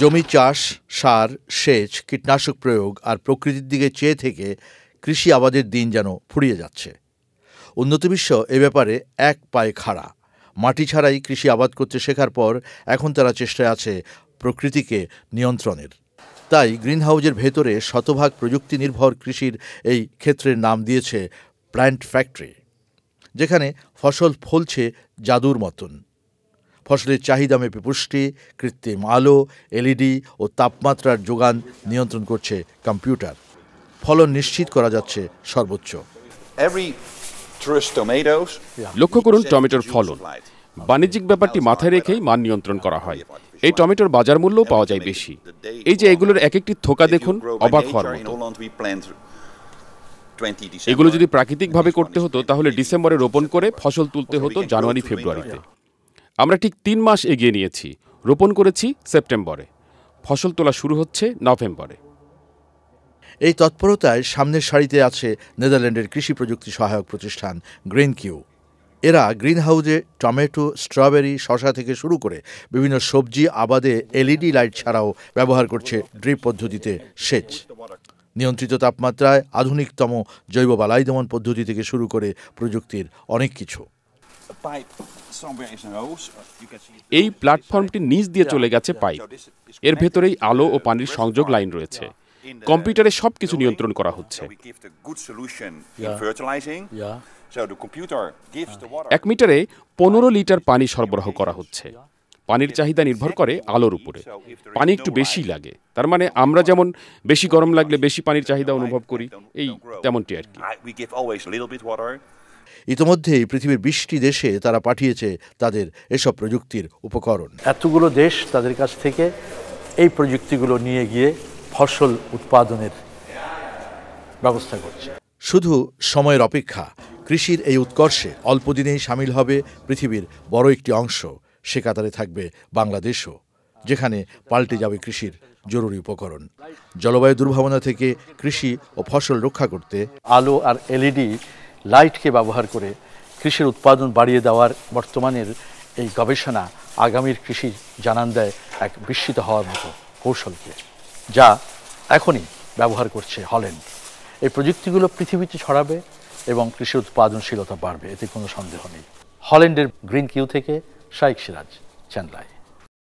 জমি চাষ, সার, সেচ, কীটনাশক প্রয়োগ আর প্রকৃতির দিকে চেয়ে থেকে কৃষি আবাদের দিন যেন ফুরিয়ে যাচ্ছে। উন্নত বিশ্ব এ ব্যাপারে এক পায়ে খাড়া। মাটি ছাড়াই কৃষি আবাদ করতে শেখার পর এখন তারা চেষ্টায় আছে প্রকৃতিকে নিয়ন্ত্রণের। তাই গ্রিনহাউজের ভেতরে শতভাগ প্রযুক্তি নির্ভর কৃষির এই ক্ষেত্রের নাম দিয়েছে প্ল্যান্ট ফ্যাক্টরি, যেখানে ফসল ফলছে জাদুর মতন। ফসলের চাহিদা মেপে পুষ্টি, কৃত্রিম আলো, এলইডি ও তাপমাত্রার যোগান নিয়ন্ত্রণ করছে কম্পিউটার। ফলন নিশ্চিত করা যাচ্ছে সর্বোচ্চ। লক্ষ্য করুন টমেটোর ফলন। বাণিজ্যিক ব্যাপারটি মাথায় রেখেই মান নিয়ন্ত্রণ করা হয়। এই টমেটোর বাজার মূল্যও পাওয়া যায় বেশি। এই যে এগুলোর এক একটি থোকা দেখুন, অবাক হওয়ার মতো। এগুলো যদি প্রাকৃতিকভাবে করতে হতো তাহলে ডিসেম্বরে রোপণ করে ফসল তুলতে হতো জানুয়ারি ফেব্রুয়ারিতে। আমরা ঠিক 3 মাস এগিয়ে নিয়েছি। রোপণ করেছি সেপ্টেম্বরে, ফসল তোলা শুরু হচ্ছে নভেম্বরে। এই তৎপরতায় সামনের সারিতে আছে নেদারল্যান্ডের কৃষি প্রযুক্তি সহায়ক প্রতিষ্ঠান গ্রিনকিউ। এরা গ্রিনহাউজে টমেটো, স্ট্রবেরি, শসা থেকে শুরু করে বিভিন্ন সবজি আবাদে এলইডি লাইট ছাড়াও ব্যবহার করছে ড্রিপ পদ্ধতিতে সেচ। নিয়ন্ত্রিত তাপমাত্রায় আধুনিকতম জৈব বালাই দমন পদ্ধতি থেকে শুরু করে প্রযুক্তির অনেক কিছু। এই প্ল্যাটফর্মটির নিচ দিয়ে চলে গেছে পাইপ। এর ভেতরেই আলো ও পানির সংযোগ লাইন রয়েছে। কম্পিউটারে সবকিছু নিয়ন্ত্রণ করা হচ্ছে। 1 মিটারে 15 লিটার পানি সরবরাহ করা হচ্ছে। পানির চাহিদা নির্ভর করে আলোর উপরে। পানি একটু বেশি লাগে, তার মানে আমরা যেমন বেশি গরম লাগলে বেশি পানির চাহিদা অনুভব করি, এই তেমনটি আর কি। ইতোমধ্যেই পৃথিবীর 20টি দেশে তারা পাঠিয়েছে তাদের এসব প্রযুক্তির উপকরণ। এতগুলো দেশ তাদের কাছ থেকে এই প্রযুক্তিগুলো নিয়ে গিয়ে ফসল উৎপাদনের ব্যবস্থা করছে। শুধু সময়ের অপেক্ষা। কৃষির এই উৎকর্ষে অল্প দিনেই সামিল হবে পৃথিবীর বড় একটি অংশ। সে কাতারে থাকবে বাংলাদেশও, যেখানে পাল্টে যাবে কৃষির জরুরি উপকরণ। জলবায়ু দুর্ভাবনা থেকে কৃষি ও ফসল রক্ষা করতে আলো আর এলইডি লাইটকে ব্যবহার করে কৃষির উৎপাদন বাড়িয়ে দেওয়ার বর্তমানের এই গবেষণা আগামীর কৃষি জানান দেয় এক বিস্মিত হওয়ার মতো কৌশলকে, যা এখনই ব্যবহার করছে হল্যান্ড। এই প্রযুক্তিগুলো পৃথিবীতে ছড়াবে এবং কৃষি উৎপাদনশীলতা বাড়বে, এতে কোনো সন্দেহ নেই। হল্যান্ডের গ্রিনকিউ থেকে শাইখ সিরাজ, চেন্নাই।